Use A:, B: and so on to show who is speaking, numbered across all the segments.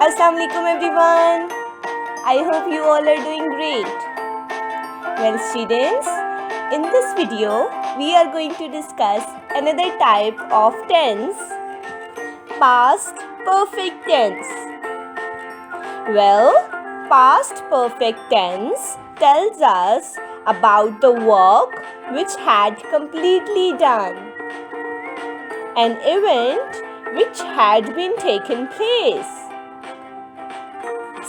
A: Assalamu alaikum everyone. I hope you all are doing great. Well students, in this video we are going to discuss another type of tense, past perfect tense. Well, past perfect tense tells us about the work which had completely done, an event which had been taken place,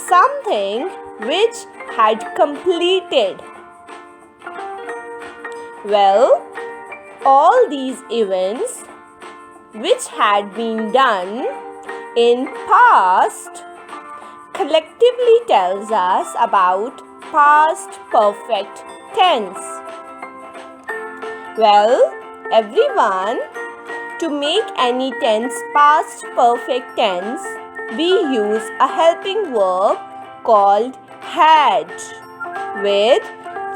A: something which had completed. Well, all these events which had been done in past collectively tells us about past perfect tense. Well, everyone, to make any tense past perfect tense, we use a helping verb called had with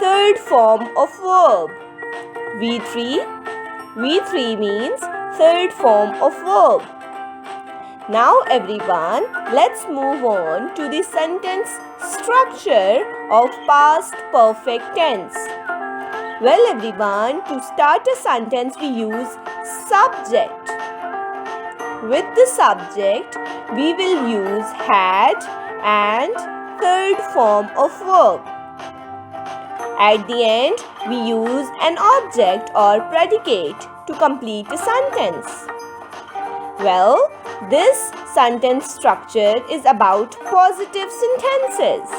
A: third form of verb V3. V3 means third form of verb. Now everyone, let's move on to the sentence structure of past perfect tense. Well everyone, to start a sentence we use subject. With the subject, we will use had and third form of verb. At the end, we use an object or predicate to complete a sentence. Well, this sentence structure is about positive sentences.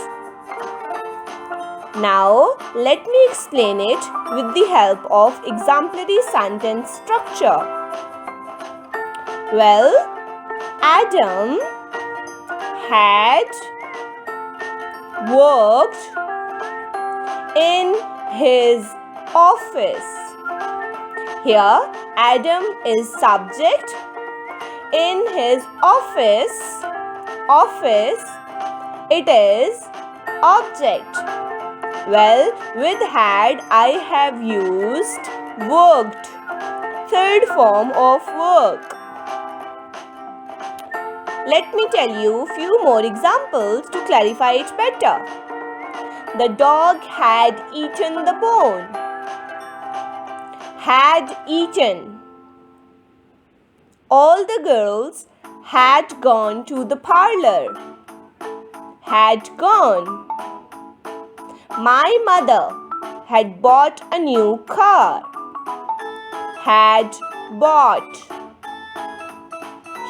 A: Now, let me explain it with the help of exemplary sentence structure. Well, Adam had worked in his office. Here, Adam is subject. In his office, it is object. Well, with had I have used worked, third form of work. Let me tell you a few more examples to clarify it better. The dog had eaten the bone. Had eaten. All the girls had gone to the parlor. Had gone. My mother had bought a new car. Had bought.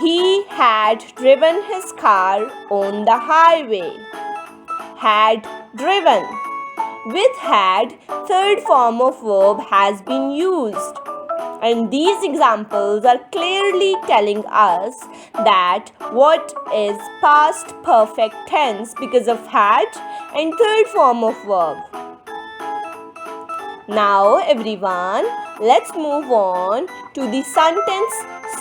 A: He had driven his car on the highway. Had driven. With had, third form of verb has been used. And these examples are clearly telling us that what is past perfect tense because of had and third form of verb. Now everyone, let's move on to the sentence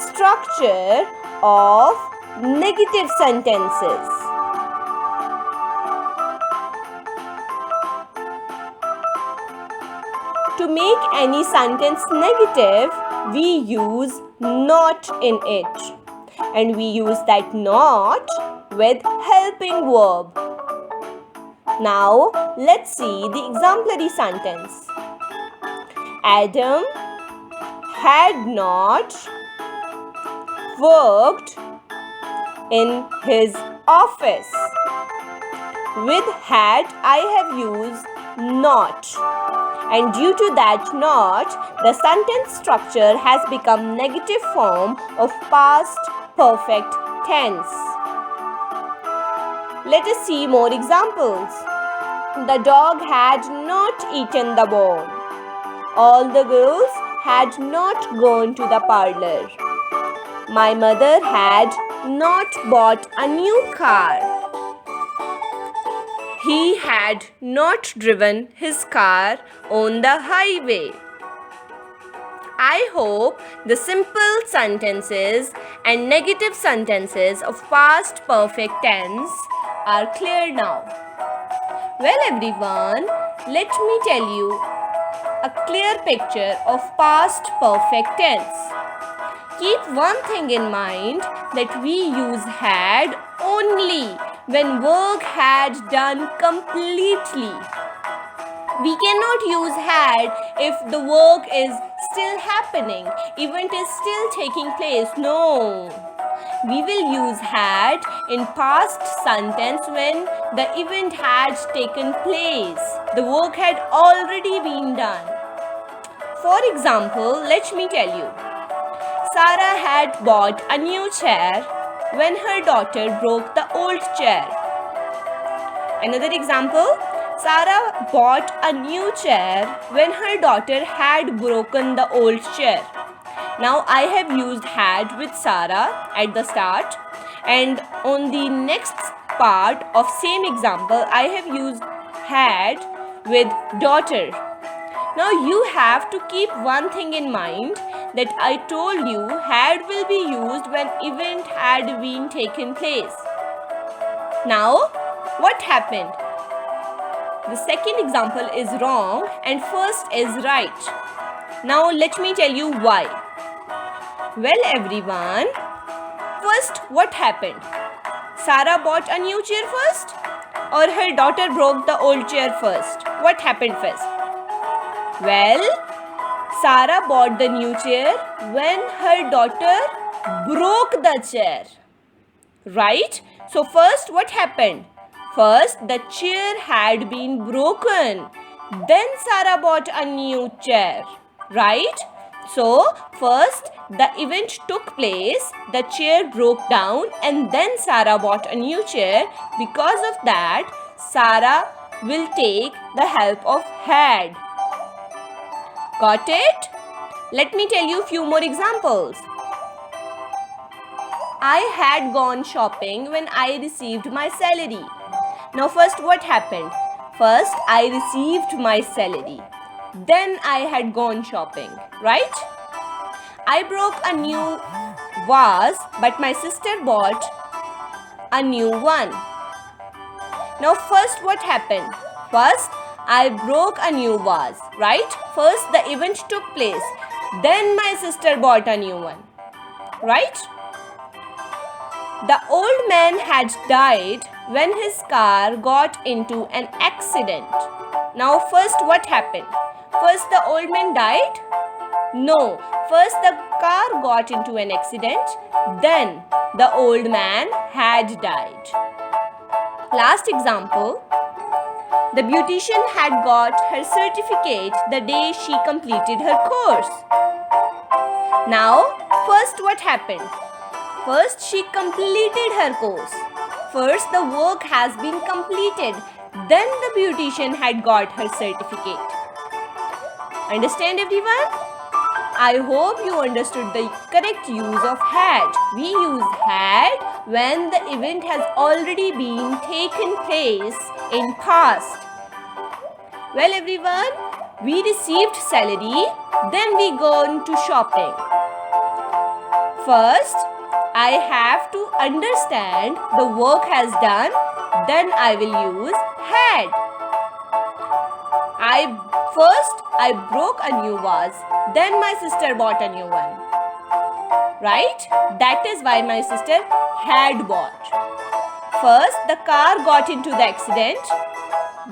A: structure of negative sentences. To make any sentence negative, we use not in it. And we use that not with helping verb. Now, let's see the exemplary sentence. Adam had not worked in his office. With had, I have used not. And due to that not, the sentence structure has become negative form of past perfect tense. Let us see more examples. The dog had not eaten the bone. All the girls had not gone to the parlor. My mother had not bought a new car. He had not driven his car on the highway. I hope the simple sentences and negative sentences of past perfect tense are clear now. Well everyone, let me tell you a clear picture of past perfect tense. Keep one thing in mind that we use had only when work had done completely. We cannot use had if the work is still happening, event is still taking place. No. We will use had in past sentence when the event had taken place. The work had already been done. For example, let me tell you. Sarah had bought a new chair when her daughter broke the old chair. Another example. Sarah bought a new chair when her daughter had broken the old chair. Now I have used had with Sarah at the start, and on the next part of same example I have used had with daughter. Now you have to keep one thing in mind, that I told you had will be used when event had been taken place. Now what happened? The second example is wrong and first is right. Now let me tell you why. Well everyone, first what happened? Sarah bought a new chair first or her daughter broke the old chair first? What happened first? Well, Sarah bought the new chair when her daughter broke the chair. Right? So first what happened? First, the chair had been broken. Then Sarah bought a new chair. Right? So, first the event took place, the chair broke down, and then Sarah bought a new chair. Because of that, Sarah will take the help of had. Got it? Let me tell you a few more examples. I had gone shopping when I received my salary. Now first what happened? First I received my salary. Then I had gone shopping, right? I broke a new vase, but my sister bought a new one. Now first what happened? First I broke a new vase, right? First the event took place. Then my sister bought a new one, right? The old man had died when his car got into an accident. Now first what happened? First the old man died? No. First the car got into an accident. Then the old man had died. Last example. The beautician had got her certificate the day she completed her course. Now first what happened? First she completed her course. First the work has been completed. Then the beautician had got her certificate. Understand everyone? I hope you understood the correct use of had. We use had when the event has already been taken place in past. Well everyone, we received salary, then we gone to shopping. First, I have to understand the work has done, then I will use had. First, I broke a new vase, then my sister bought a new one. Right? That is why my sister had bought. First, the car got into the accident,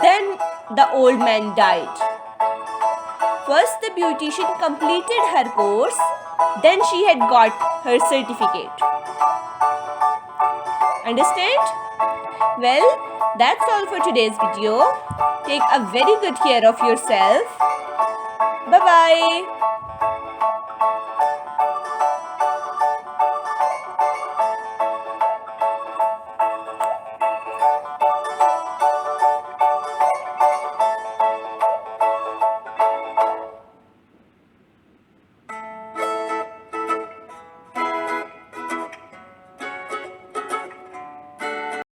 A: then the old man died. First, the beautician completed her course, then she had got her certificate. Understand? Well, that's all for today's video. Take a very good care of yourself. Bye-bye.